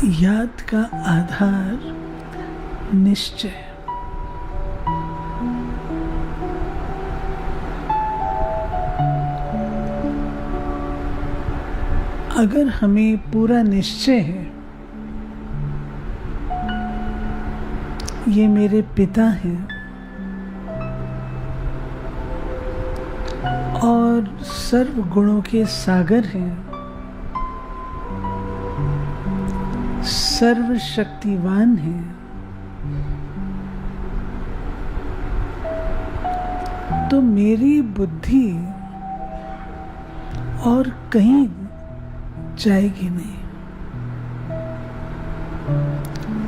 याद का आधार निश्चय। अगर हमें पूरा निश्चय है ये मेरे पिता हैं और सर्व गुणों के सागर हैं, सर्वशक्तिवान हैं, तो मेरी बुद्धि और कहीं जाएगी नहीं।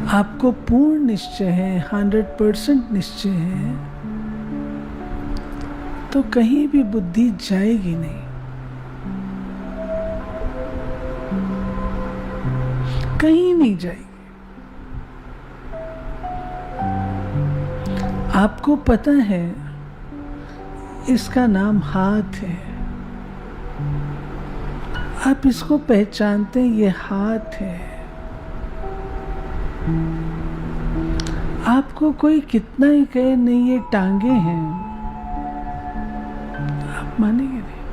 आपको पूर्ण निश्चय है, 100% निश्चय है, तो कहीं भी बुद्धि जाएगी नहीं। कहीं नहीं जाएगी। आपको पता है इसका नाम हाथ है, आप इसको पहचानते हैं, ये हाथ है। आपको कोई कितना ही कहे नहीं ये टांगे हैं, आप मानेंगे नहीं,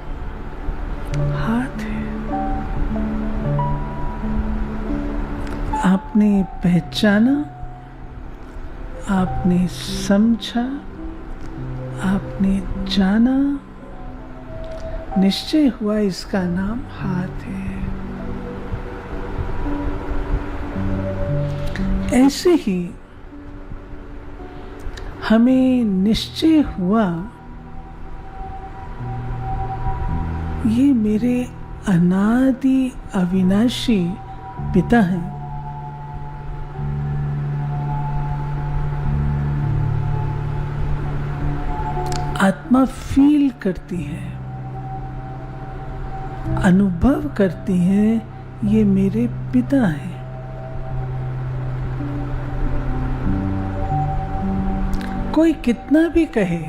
हाथ है। आपने पहचाना, आपने समझा, आपने जाना, निश्चय हुआ, इसका नाम हाथ है। ऐसे ही हमें निश्चय हुआ ये मेरे अनादि अविनाशी पिता हैं। आत्मा फील करती है, अनुभव करती है ये मेरे पिता हैं। कोई कितना भी कहे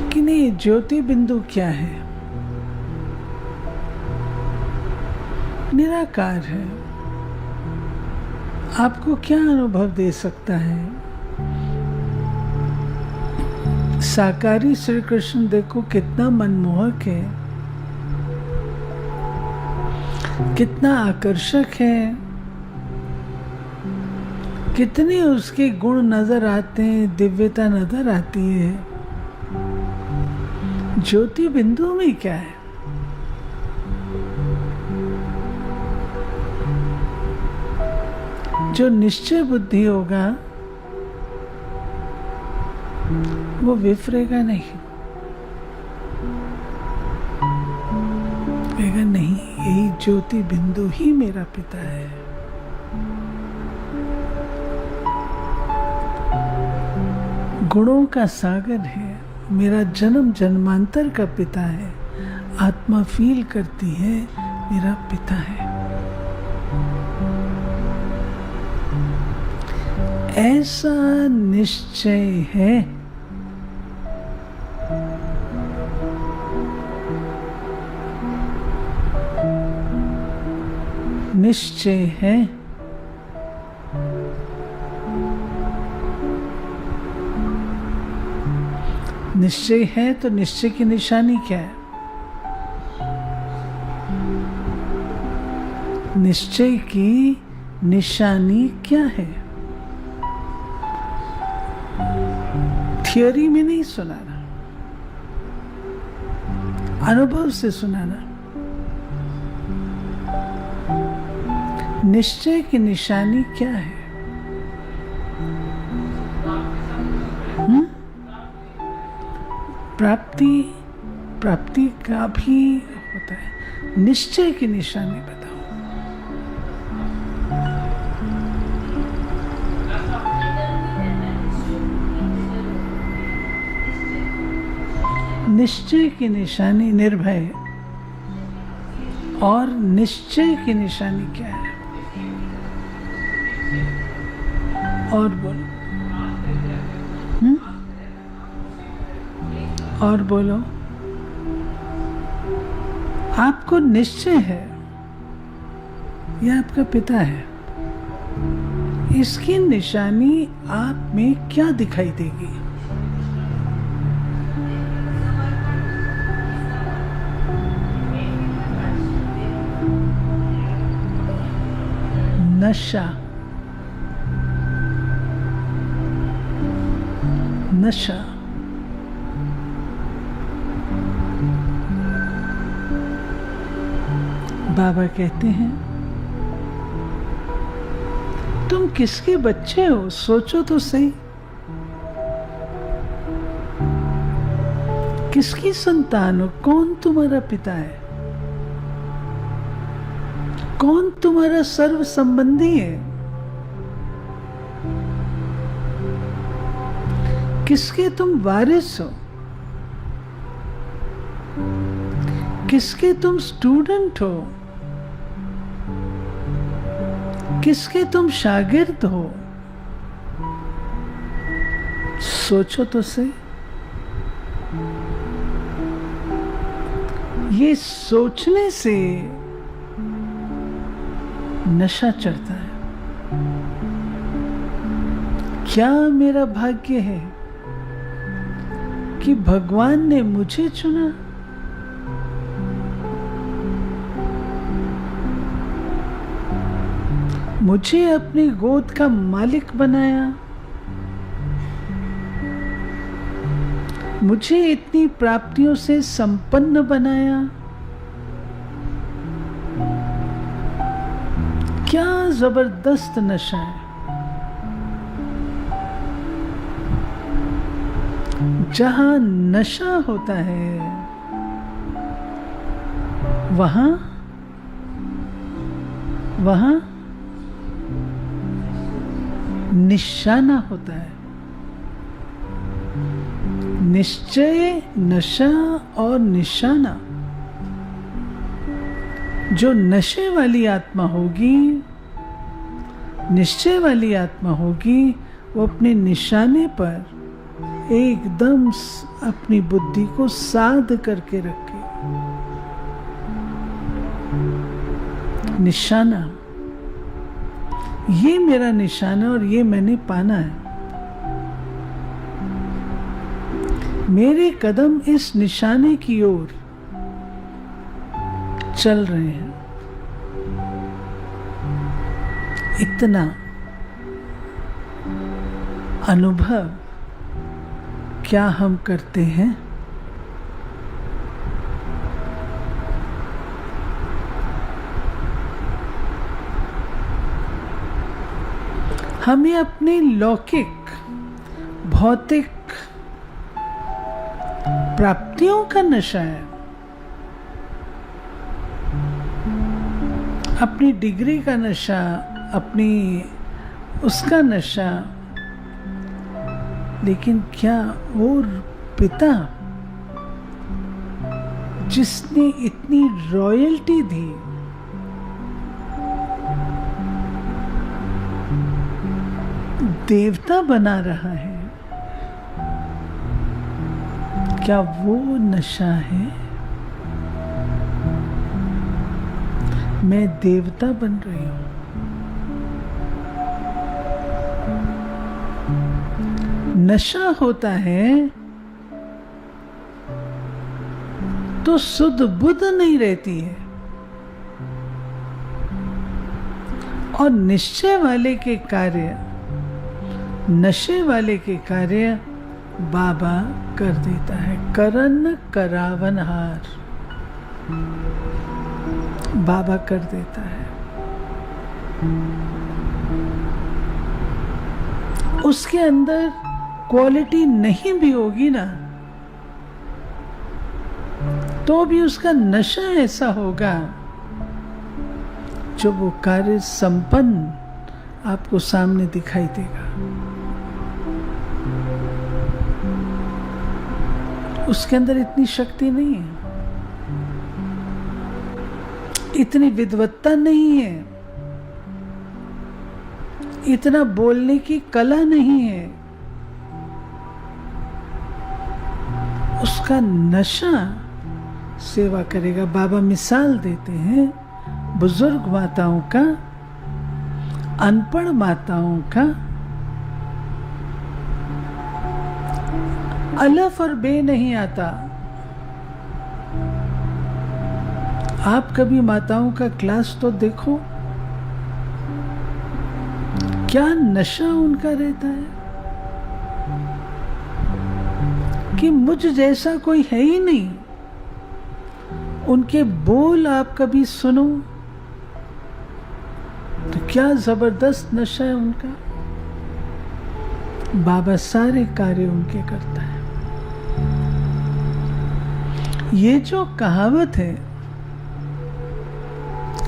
कि नहीं ज्योति बिंदु क्या है, निराकार है, आपको क्या अनुभव दे सकता है? साकारी श्री कृष्ण देखो कितना मनमोहक है, कितना आकर्षक है, कितने उसके गुण नजर आते हैं, दिव्यता नजर आती है। ज्योति बिंदु में क्या है? जो निश्चय बुद्धि होगा वो विफरेगा नहीं, कहेगा नहीं यही ज्योति बिंदु ही मेरा पिता है। गुणों का सागर है, मेरा जन्म जन्मांतर का पिता है। आत्मा फील करती है मेरा पिता है। ऐसा निश्चय है। निश्चय है। निश्चय है तो निश्चय की निशानी क्या है? निश्चय की निशानी क्या है? थियोरी में नहीं सुनाना, अनुभव से सुनाना। निश्चय की निशानी क्या है? प्राप्ति का भी होता है। निश्चय की निशानी बताओ। निश्चय की निशानी निर्भय, और निश्चय की निशानी क्या है? और बोलो, और बोलो। आपको निश्चय है यह आपका पिता है। इसकी निशानी आप में क्या दिखाई देगी? नशा, नशा। बाबा कहते हैं तुम किसके बच्चे हो? सोचो तो सही। किसकी संतान हो? कौन तुम्हारा पिता है? कौन तुम्हारा सर्व संबंधी है? किसके तुम वारिस हो? किसके तुम स्टूडेंट हो? किसके तुम शागिर्द हो? सोचो तो सही। ये सोचने से नशा चढ़ता है। क्या मेरा भाग्य है कि भगवान ने मुझे चुना? मुझे अपनी गोद का मालिक बनाया, मुझे इतनी प्राप्तियों से संपन्न बनाया। क्या जबरदस्त नशा है। जहां नशा होता है वहां निशाना होता है। निश्चय, नशा और निशाना। जो नशे वाली आत्मा होगी, निश्चय वाली आत्मा होगी, वो अपने निशाने पर एकदम अपनी बुद्धि को साध करके रखे। निशाना, ये मेरा निशाना और ये मैंने पाना है। मेरे कदम इस निशाने की ओर चल रहे हैं। इतना अनुभव क्या हम करते हैं? हमें अपने लौकिक भौतिक प्राप्तियों का नशा है, अपनी डिग्री का नशा, अपनी उसका नशा। लेकिन क्या वो पिता जिसने इतनी रॉयल्टी दी, देवता बना रहा है, क्या वो नशा है? मैं देवता बन रही हूं। नशा होता है तो सुध बुध नहीं रहती है, और निश्चय वाले के कार्य, नशे वाले के कार्य बाबा कर देता है। करन करावनहार बाबा कर देता है। उसके अंदर क्वालिटी नहीं भी होगी ना, तो भी उसका नशा ऐसा होगा जो वो कार्य संपन्न आपको सामने दिखाई देगा। उसके अंदर इतनी शक्ति नहीं है, इतनी विद्वत्ता नहीं है, इतना बोलने की कला नहीं है। उसका नशा सेवा करेगा। बाबा मिसाल देते हैं, बुजुर्ग माताओं का, अनपढ़ माताओं का अलफ और बे नहीं आता। आप कभी माताओं का क्लास तो देखो, क्या नशा उनका रहता है कि मुझ जैसा कोई है ही नहीं। उनके बोल आप कभी सुनो तो क्या जबरदस्त नशा है उनका। बाबा सारे कार्य उनके करता है। ये जो कहावत है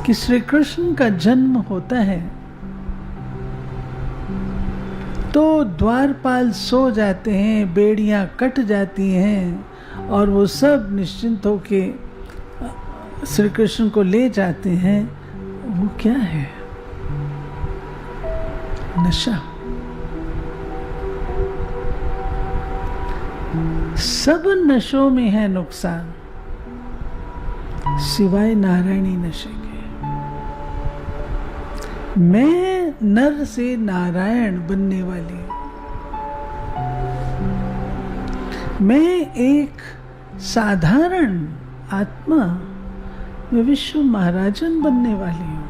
कि श्री कृष्ण का जन्म होता है तो द्वारपाल सो जाते हैं, बेड़ियां कट जाती हैं और वो सब निश्चिंत होके श्री कृष्ण को ले जाते हैं, वो क्या है? नशा। सब नशों में है नुकसान सिवाय नारायणी नशे के। मैं नर से नारायण बनने वाली हूं। मैं एक साधारण आत्मा मैं विश्व महाराजन बनने वाली हूं।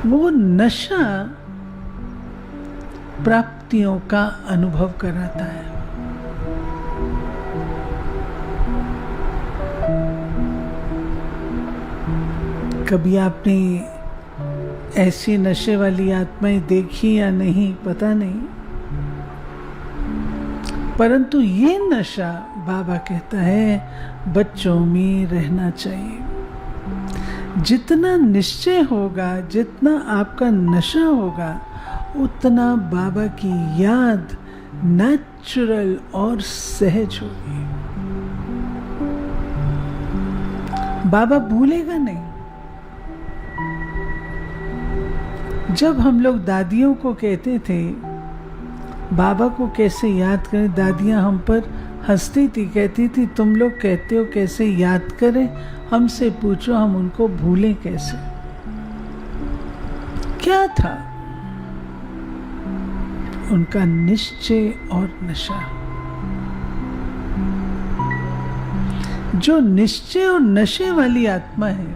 वो नशा प्राप्तियों का अनुभव कराता है। कभी आपने ऐसी नशे वाली आत्माएं देखी या नहीं पता नहीं, परंतु ये नशा बाबा कहता है बच्चों में रहना चाहिए। जितना निश्चय होगा, जितना आपका नशा होगा, उतना बाबा की याद नेचुरल और सहज होगी। बाबा भूलेगा नहीं। जब हम लोग दादियों को कहते थे बाबा को कैसे याद करें, दादियां हम पर हंसती थी, कहती थी तुम लोग कहते हो कैसे याद करें, हमसे पूछो हम उनको भूलें कैसे। क्या था उनका निश्चय और नशा। जो निश्चय और नशे वाली आत्मा है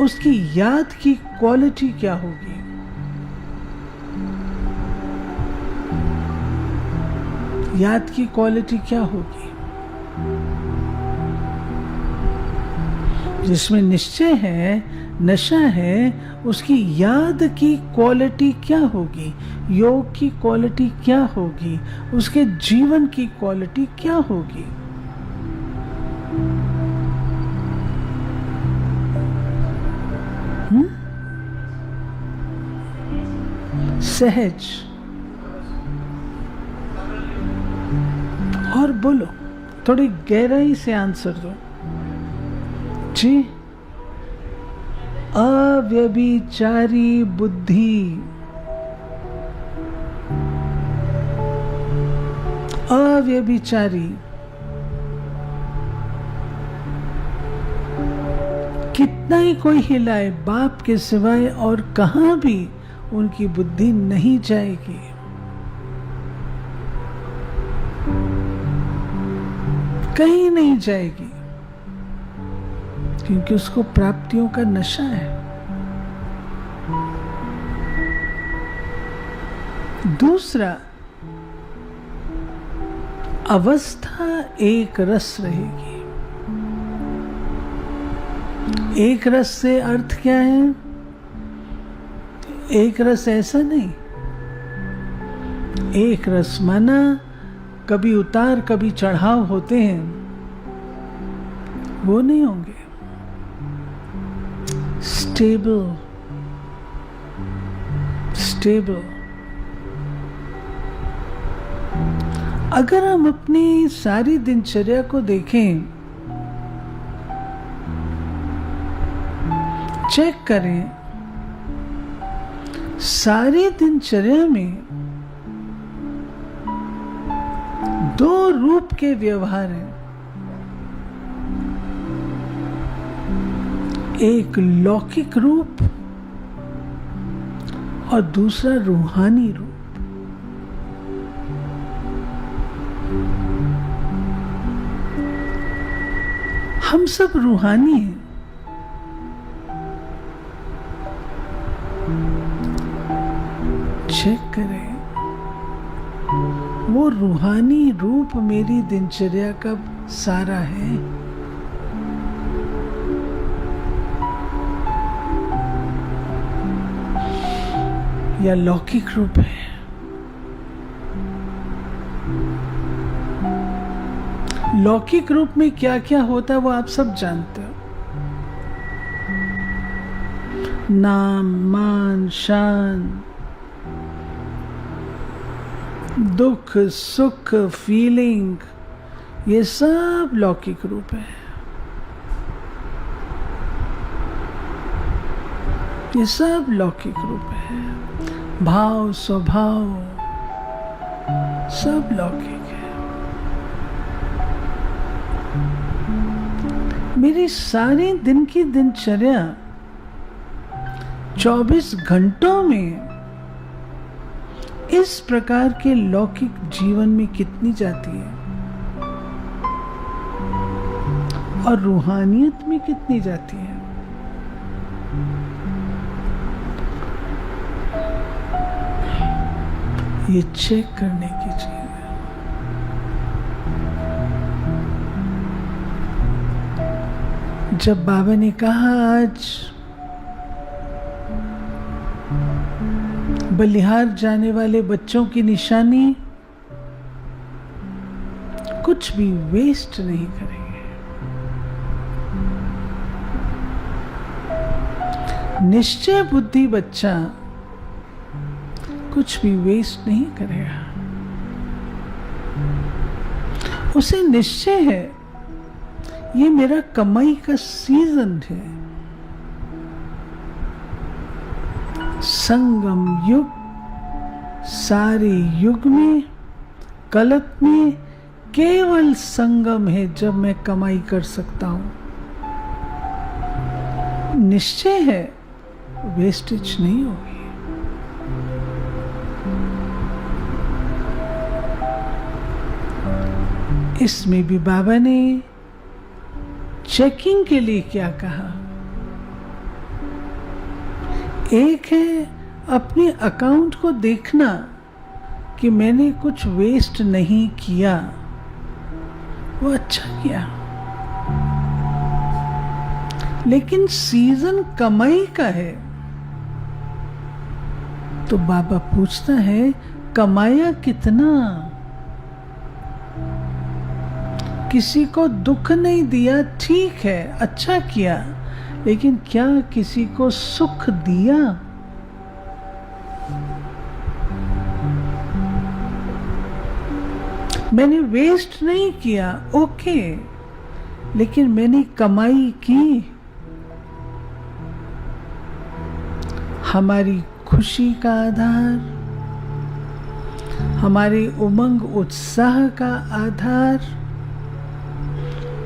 उसकी याद की क्वालिटी क्या होगी? याद की क्वालिटी क्या होगी? जिसमें निश्चय है, नशा है, उसकी याद की क्वालिटी क्या होगी? योग की क्वालिटी क्या होगी? उसके जीवन की क्वालिटी क्या होगी? सहज। और बोलो, थोड़ी गहराई से आंसर दो जी। अव्यभिचारी बुद्धि, अव्यभिचारी। कितना ही कोई हिलाए, बाप के सिवाय और कहां भी उनकी बुद्धि नहीं जाएगी। कहीं नहीं जाएगी, क्योंकि उसको प्राप्तियों का नशा है। दूसरा, अवस्था एक रस रहेगी। एक रस से अर्थ क्या है? एक रस ऐसा नहीं, एक रस माना कभी उतार कभी चढ़ाव होते हैं, वो नहीं होंगे। Stable, stable. अगर हम अपनी सारी दिनचर्या को देखें, चेक करें, सारी दिनचर्या में दो रूप के व्यवहार हैं। एक लौकिक रूप और दूसरा रूहानी रूप। हम सब रूहानी हैं। चेक करें, वो रूहानी रूप मेरी दिनचर्या का सारा है। या लौकिक रूप है। लौकिक रूप में क्या क्या होता है वो आप सब जानते हो। नाम, मान, शान, दुख, सुख, फीलिंग, ये सब लौकिक रूप है। ये सब लौकिक रूप है। भाव, स्वभाव, सब लौकिक है। मेरी सारी दिन की दिनचर्या 24 घंटों में इस प्रकार के लौकिक जीवन में कितनी जाती है और रूहानियत में कितनी जाती है। ये चेक करने की चीज है। जब बाबा ने कहा आज बलिहार जाने वाले बच्चों की निशानी कुछ भी वेस्ट नहीं करेंगे, निश्चय बुद्धि बच्चा कुछ भी वेस्ट नहीं करेगा। उसे निश्चय है ये मेरा कमाई का सीजन है। संगम युग, सारे युग में, कल्प में केवल संगम है जब मैं कमाई कर सकता हूं। निश्चय है वेस्टेज नहीं होगी। इसमें भी बाबा ने चेकिंग के लिए क्या कहा। एक है अपने अकाउंट को देखना कि मैंने कुछ वेस्ट नहीं किया, वो अच्छा किया। लेकिन सीजन कमाई का है तो बाबा पूछता है कमाया कितना। किसी को दुख नहीं दिया, ठीक है, अच्छा किया, लेकिन क्या किसी को सुख दिया? मैंने वेस्ट नहीं किया, ओके, लेकिन मैंने कमाई की। हमारी खुशी का आधार, हमारे उमंग उत्साह का आधार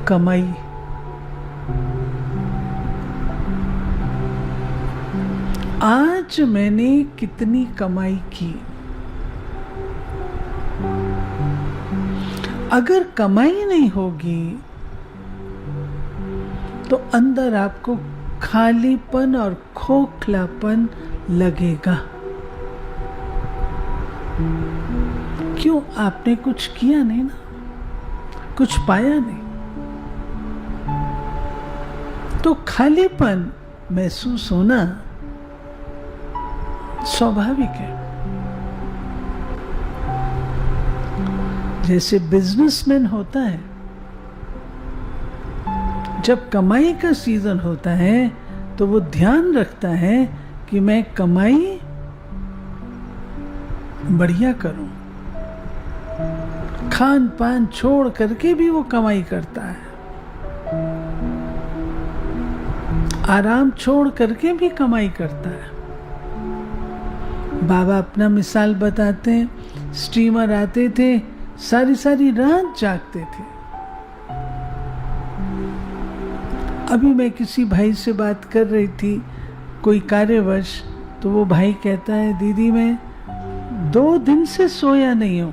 कमाई। आज मैंने कितनी कमाई की। अगर कमाई नहीं होगी तो अंदर आपको खालीपन और खोखलापन लगेगा। क्यों? आपने कुछ किया नहीं ना, कुछ पाया नहीं, तो खालीपन महसूस होना स्वाभाविक है। जैसे बिजनेसमैन होता है, जब कमाई का सीजन होता है तो वो ध्यान रखता है कि मैं कमाई बढ़िया करूं। खान पान छोड़ करके भी वो कमाई करता है, आराम छोड़ करके भी कमाई करता है। बाबा अपना मिसाल बताते हैं, स्टीमर आते थे, सारी सारी रात जागते थे, अभी मैं किसी भाई से बात कर रही थी कोई कार्यवश, तो वो भाई कहता है दीदी मैं 2 दिन से सोया नहीं हूं,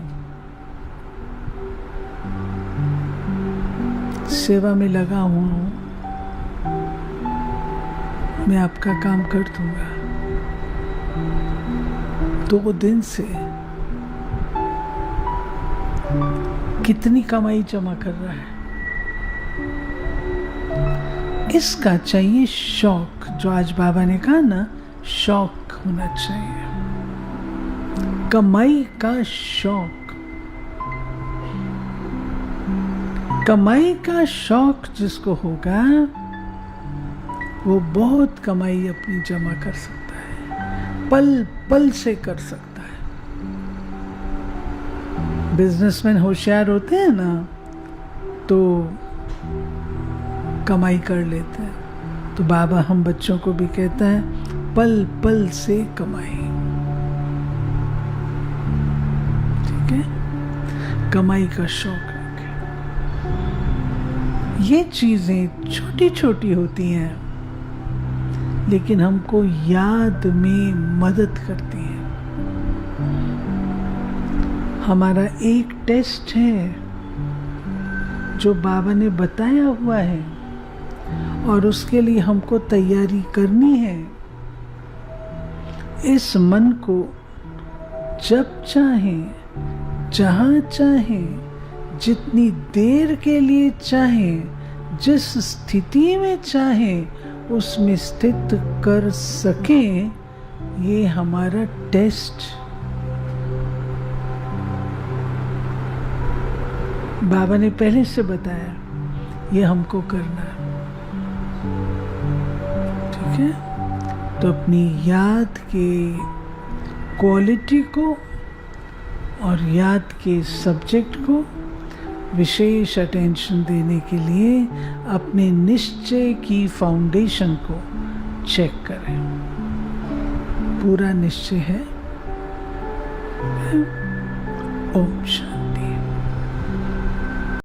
सेवा में लगा हुआ हूं, मैं आपका काम कर दूंगा। 2 दिन से कितनी कमाई जमा कर रहा है। इसका चाहिए शौक, जो आज बाबा ने कहा ना, शौक होना चाहिए, कमाई का शौक। कमाई का शौक जिसको होगा वो बहुत कमाई अपनी जमा कर सकता है, पल पल से कर सकता है। बिजनेसमैन होशियार होते हैं ना, तो कमाई कर लेते हैं। तो बाबा हम बच्चों को भी कहता है पल पल से कमाई, ठीक है, कमाई का शौक रखें। ये चीजें छोटी छोटी होती हैं लेकिन हमको याद में मदद करती हैं। हमारा एक टेस्ट है जो बाबा ने बताया हुआ है और उसके लिए हमको तैयारी करनी है। इस मन को जब चाहे, जहां चाहे, जितनी देर के लिए चाहे, जिस स्थिति में चाहे उसमें स्थित कर सके, ये हमारा टेस्ट। बाबा ने पहले से बताया ये हमको करना है, ठीक है। तो अपनी याद के क्वालिटी को और याद के सब्जेक्ट को विशेष अटेंशन देने के लिए अपने निश्चय की फाउंडेशन को चेक करें। पूरा निश्चय है। ओम शांति।